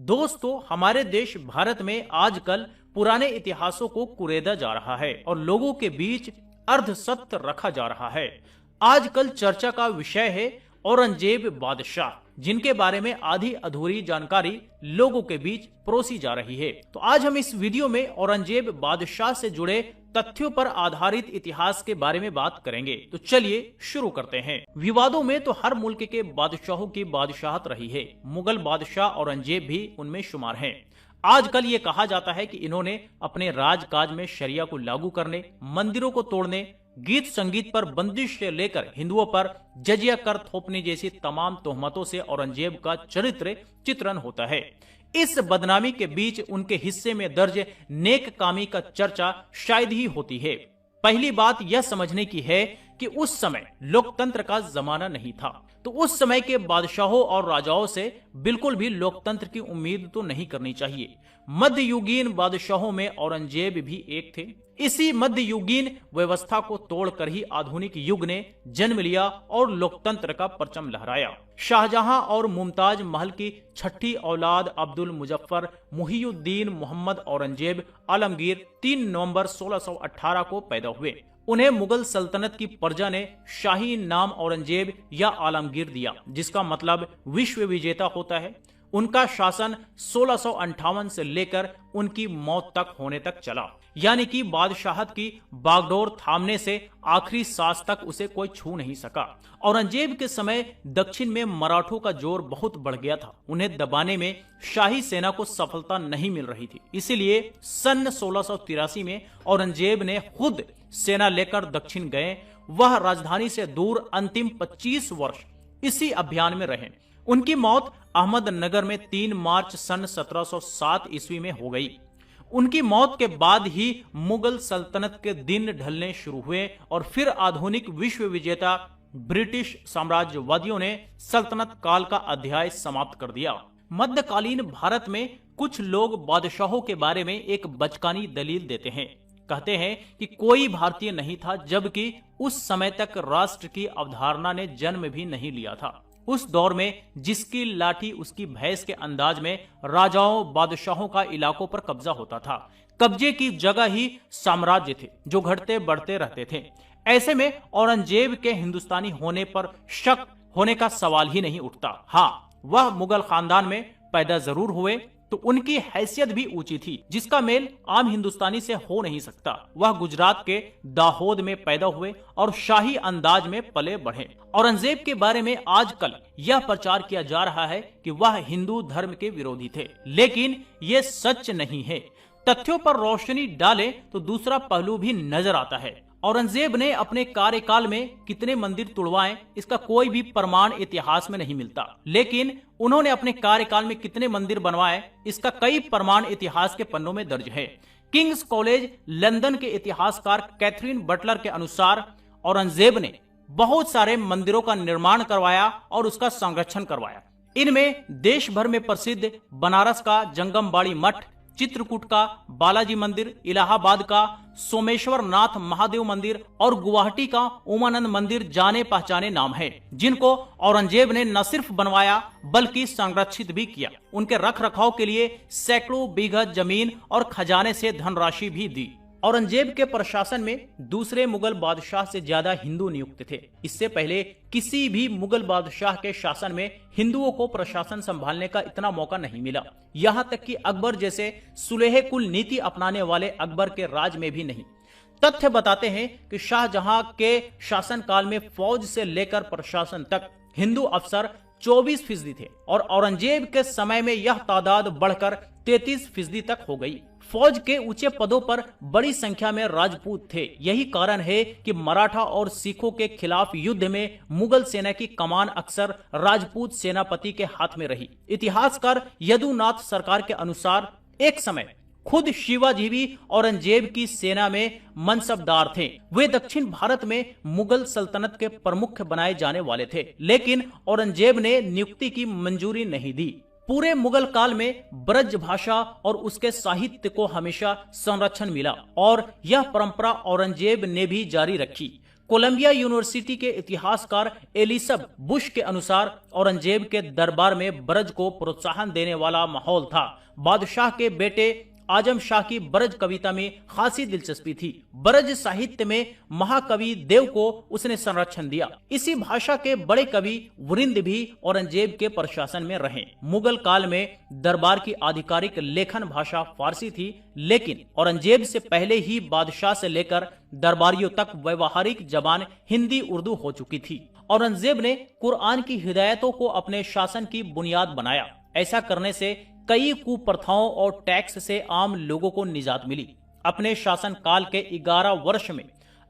दोस्तों, हमारे देश भारत में आजकल पुराने इतिहासों को कुरेदा जा रहा है और लोगों के बीच अर्धसत्य रखा जा रहा है। आजकल चर्चा का विषय है औरंगजेब बादशाह, जिनके बारे में आधी अधूरी जानकारी लोगों के बीच परोसी जा रही है। तो आज हम इस वीडियो में औरंगजेब बादशाह से जुड़े तथ्यों पर आधारित इतिहास के बारे में बात करेंगे। तो चलिए शुरू करते हैं। विवादों में तो हर मुल्क के बादशाहों की बादशाहत रही है। मुगल बादशाह औरंगजेब भी उनमें शुमार हैं। आजकल ये कहा जाता है कि इन्होंने अपने राजकाज में शरिया को लागू करने, मंदिरों को तोड़ने, गीत संगीत पर बंदिश से लेकर हिंदुओं पर जजिया कर थोपने जैसी तमाम तोहमतों से औरंगजेब का चरित्र चित्रण होता है। इस बदनामी के बीच उनके हिस्से में दर्ज नेक कामी का चर्चा शायद ही होती है। पहली बात यह समझने की है कि उस समय लोकतंत्र का जमाना नहीं था, तो उस समय के बादशाहों और राजाओं से बिल्कुल भी लोकतंत्र की उम्मीद तो नहीं करनी चाहिए। मध्ययुगीन बादशाहों में औरंगजेब भी एक थे। इसी मध्ययुगीन व्यवस्था को तोड़कर ही आधुनिक युग ने जन्म लिया और लोकतंत्र का परचम लहराया। शाहजहां और मुमताज महल की छठी औलाद अब्दुल मुजफ्फर मुहियुद्दीन मोहम्मद औरंगजेब आलमगीर 3 नवंबर 1618 को पैदा हुए। उन्हें मुगल सल्तनत की प्रजा ने शाही नाम औरंगजेब या आलमगीर दिया, जिसका मतलब विश्व विजेता होता है। उनका शासन 1658 से लेकर उनकी मौत तक होने तक चला, यानी कि बादशाहत की बागडोर थामने से आखिरी सांस तक उसे कोई छू नहीं सका। औरंगजेब के समय दक्षिण में मराठों का जोर बहुत बढ़ गया था। उन्हें दबाने में शाही सेना को सफलता नहीं मिल रही थी। इसीलिए सन 1683 में औरंगजेब ने खुद सेना लेकर दक्षिण गए। वह राजधानी से दूर अंतिम 25 वर्ष इसी अभियान में रहे। उनकी मौत अहमदनगर में 3 मार्च सन 1707 ईस्वी में हो गई। उनकी मौत के बाद ही मुगल सल्तनत के दिन ढलने शुरू हुए और फिर आधुनिक विश्व विजेता ब्रिटिश साम्राज्यवादियों ने सल्तनत काल का अध्याय समाप्त कर दिया। मध्यकालीन भारत में कुछ लोग बादशाहों के बारे में एक बचकानी दलील देते हैं। कहते हैं कि कोई भारतीय नहीं था, जबकि उस समय तक राष्ट्र की अवधारणा ने जन्म भी नहीं लिया था। उस दौर में जिसकी लाठी उसकी भैंस के अंदाज में राजाओं बादशाहों का इलाकों पर कब्जा होता था। कब्जे की जगह ही साम्राज्य थे जो घटते बढ़ते रहते थे। ऐसे में औरंगजेब के हिंदुस्तानी होने पर शक होने का सवाल ही नहीं उठता। हाँ, वह मुगल खानदान में पैदा जरूर हुए, तो उनकी हैसियत भी ऊंची थी, जिसका मेल आम हिंदुस्तानी से हो नहीं सकता। वह गुजरात के दाहोद में पैदा हुए और शाही अंदाज में पले बढ़े। औरंगजेब के बारे में आजकल यह प्रचार किया जा रहा है कि वह हिंदू धर्म के विरोधी थे, लेकिन ये सच नहीं है। तथ्यों पर रोशनी डालें तो दूसरा पहलू भी नजर आता है। औरंगजेब ने अपने कार्यकाल में कितने मंदिर तुड़वाए, इसका कोई भी प्रमाण इतिहास में नहीं मिलता, लेकिन उन्होंने अपने कार्यकाल में कितने मंदिर बनवाए, इसका कई प्रमाण इतिहास के पन्नों में दर्ज है। किंग्स कॉलेज लंदन के इतिहासकार कैथरीन बटलर के अनुसार औरंगजेब ने बहुत सारे मंदिरों का निर्माण करवाया और उसका संरक्षण करवाया। इनमें देश भर में प्रसिद्ध बनारस का जंगमबाड़ी मठ, चित्रकूट का बालाजी मंदिर, इलाहाबाद का सोमेश्वर नाथ महादेव मंदिर और गुवाहाटी का उमानंद मंदिर जाने पहचाने नाम है, जिनको औरंगजेब ने न सिर्फ बनवाया बल्कि संरक्षित भी किया। उनके रख रखाव के लिए सैकड़ों बीघा जमीन और खजाने से धनराशि भी दी। औरंगजेब के प्रशासन में दूसरे मुगल बादशाह से ज्यादा हिंदू नियुक्त थे। इससे पहले किसी भी मुगल बादशाह के शासन में हिंदुओं को प्रशासन संभालने का इतना मौका नहीं मिला। यहाँ तक कि अकबर जैसे सुलेह कुल नीति अपनाने वाले अकबर के राज में भी नहीं। तथ्य बताते हैं कि शाहजहां के शासनकाल में फौज से लेकर प्रशासन तक हिंदू अफसर 24% थे और औरंगजेब के समय में यह तादाद बढ़कर 33% तक हो गई। फौज के ऊंचे पदों पर बड़ी संख्या में राजपूत थे। यही कारण है कि मराठा और सिखों के खिलाफ युद्ध में मुगल सेना की कमान अक्सर राजपूत सेनापति के हाथ में रही। इतिहासकार यदुनाथ सरकार के अनुसार एक समय खुद शिवाजी भी औरंगजेब की सेना में मनसबदार थे। वे दक्षिण भारत में मुगल सल्तनत के प्रमुख बनाए जाने वाले थे, लेकिन औरंगजेब ने नियुक्ति की मंजूरी नहीं दी। पूरे मुगल काल में ब्रज भाषा और उसके साहित्य को हमेशा संरक्षण मिला और यह परंपरा औरंगजेब ने भी जारी रखी। कोलंबिया यूनिवर्सिटी के इतिहासकार एलिसब बुश के अनुसार औरंगजेब के दरबार में ब्रज को प्रोत्साहन देने वाला माहौल था। बादशाह के बेटे आजम शाह की ब्रज कविता में खासी दिलचस्पी थी। ब्रज साहित्य में महाकवि देव को उसने संरक्षण दिया। इसी भाषा के बड़े कवि वृंद भी औरंगजेब के प्रशासन में रहे। मुगल काल में दरबार की आधिकारिक लेखन भाषा फारसी थी, लेकिन औरंगजेब से पहले ही बादशाह से लेकर दरबारियों तक व्यवहारिक जबान हिंदी उर्दू हो चुकी थी। औरंगजेब ने कुरान की हिदायतों को अपने शासन की बुनियाद बनाया। ऐसा करने से कई कुप्रथाओं और टैक्स से आम लोगों को निजात मिली। अपने शासन काल के 11 वर्ष में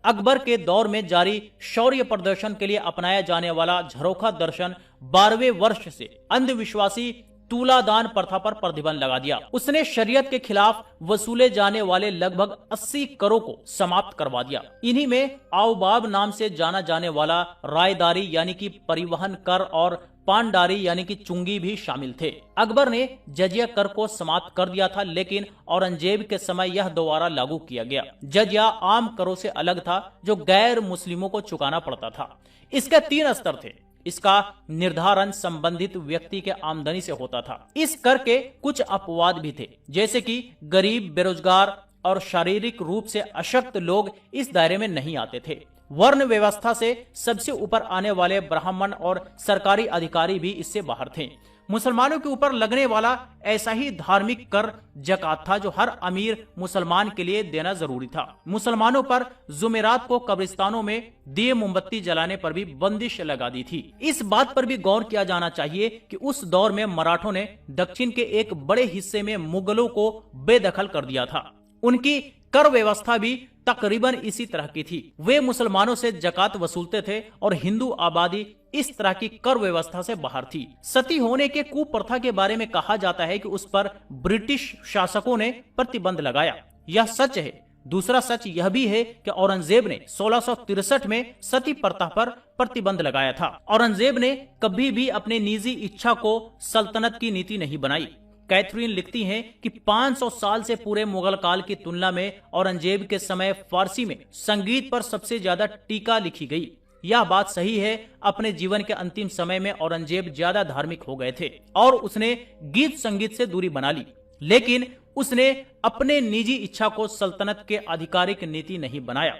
अकबर के दौर में जारी शौर्य प्रदर्शन के लिए अपनाया जाने वाला झरोखा दर्शन 12वें वर्ष से अंधविश्वासी तुलादान प्रथा पर प्रतिबंध लगा दिया। उसने शरीयत के खिलाफ वसूले जाने वाले लगभग 80 करों को समाप्त करवा दिया। इन्हीं में आओबाब नाम से जाना जाने वाला रायदारी यानी कि परिवहन कर और पानडारी यानी कि चुंगी भी शामिल थे। अकबर ने जजिया कर को समाप्त कर दिया था, लेकिन औरंगजेब के समय यह दोबारा लागू किया गया। जजिया आम करों से अलग था जो गैर मुस्लिमों को चुकाना पड़ता था। इसके 3 स्तर थे। इसका निर्धारण संबंधित व्यक्ति के आमदनी से होता था। इस कर के कुछ अपवाद भी थे, जैसे कि गरीब, बेरोजगार और शारीरिक रूप से अशक्त लोग इस दायरे में नहीं आते थे। वर्ण व्यवस्था से सबसे ऊपर आने वाले ब्राह्मण और सरकारी अधिकारी भी इससे बाहर थे। मुसलमानों के ऊपर लगने वाला ऐसा ही धार्मिक कर जकात था जो हर अमीर मुसलमान के लिए देना जरूरी था। मुसलमानों पर जुमेरात को कब्रिस्तानों में दिए मोमबत्ती जलाने पर भी बंदिश लगा दी थी। इस बात पर भी गौर किया जाना चाहिए कि उस दौर में मराठों ने दक्षिण के एक बड़े हिस्से में मुगलों को बेदखल कर दिया था। उनकी कर व्यवस्था भी तकरीबन इसी तरह की थी। वे मुसलमानों से जकात वसूलते थे और हिंदू आबादी इस तरह की कर व्यवस्था से बाहर थी। सती होने के कुप्रथा के बारे में कहा जाता है कि उस पर ब्रिटिश शासकों ने प्रतिबंध लगाया। यह सच है। दूसरा सच यह भी है कि औरंगजेब ने 1663 में सती प्रथा पर प्रतिबंध लगाया था। औरंगजेब ने कभी भी अपने निजी इच्छा को सल्तनत की नीति नहीं बनाई। कैथरीन लिखती हैं कि 500 साल से पूरे मुगल काल की तुलना में औरंगजेब के समय फारसी में संगीत पर सबसे ज्यादा टीका लिखी गई। यह बात सही है। अपने जीवन के अंतिम समय में औरंगजेब ज्यादा धार्मिक हो गए थे और उसने गीत संगीत से दूरी बना ली, लेकिन उसने अपने निजी इच्छा को सल्तनत के आधिकारिक नीति नहीं बनाया।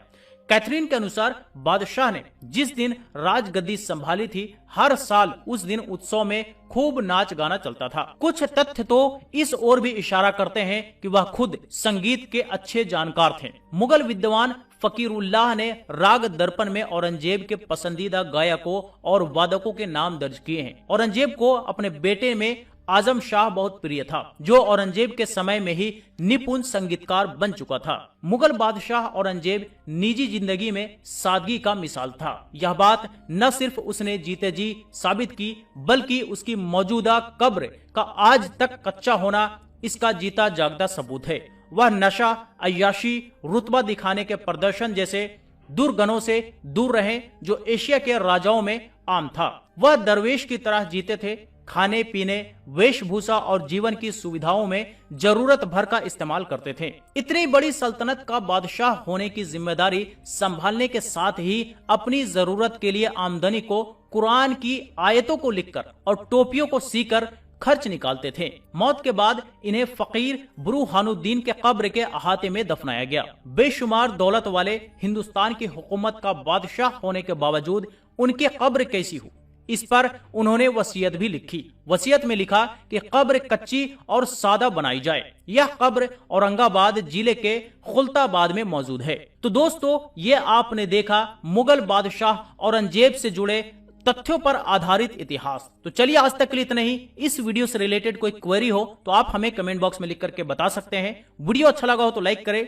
कैथरीन के अनुसार बादशाह ने जिस दिन राजगद्दी संभाली थी, हर साल उस दिन उत्सव में खूब नाच गाना चलता था। कुछ तथ्य तो इस ओर भी इशारा करते हैं कि वह खुद संगीत के अच्छे जानकार थे। मुगल विद्वान फकीरुल्लाह ने राग दर्पण में औरंगजेब के पसंदीदा गायकों और वादकों के नाम दर्ज किए हैं। औरंगजेब को अपने बेटे में आजम शाह बहुत प्रिय था, जो औरंगजेब के समय में ही निपुण संगीतकार बन चुका था। मुगल बादशाह औरंगजेब निजी जिंदगी में सादगी का मिसाल था। यह बात न सिर्फ उसने जीते जी साबित की, बल्कि उसकी मौजूदा कब्र का आज तक कच्चा होना इसका जीता जागता सबूत है। वह नशा, अय्याशी, रुतबा दिखाने के प्रदर्शन जैसे दुर्गुणों से दूर रहे जो एशिया के राजाओं में आम था। वह दरवेश की तरह जीते थे। खाने पीने, वेशभूषा और जीवन की सुविधाओं में जरूरत भर का इस्तेमाल करते थे। इतनी बड़ी सल्तनत का बादशाह होने की जिम्मेदारी संभालने के साथ ही अपनी जरूरत के लिए आमदनी को कुरान की आयतों को लिखकर और टोपियों को सीकर खर्च निकालते थे। मौत के बाद इन्हें फकीर बुरहानुद्दीन के कब्र के अहाते में दफनाया गया। बेशुमार दौलत वाले हिंदुस्तान की हुकूमत का बादशाह होने के बावजूद उनकी कब्र कैसी हो, इस पर उन्होंने वसीयत भी लिखी। वसीयत में लिखा कि कब्र कच्ची और सादा बनाई जाए। यह कब्र औरंगाबाद जिले के खुलताबाद में मौजूद है। तो दोस्तों, ये आपने देखा मुगल बादशाह औरंगजेब से जुड़े तथ्यों पर आधारित इतिहास। तो चलिए, आज तक के लिए इतना ही। इस वीडियो से रिलेटेड कोई क्वेरी हो तो आप हमें कमेंट बॉक्स में लिख करके बता सकते हैं। वीडियो अच्छा लगा हो तो लाइक करें।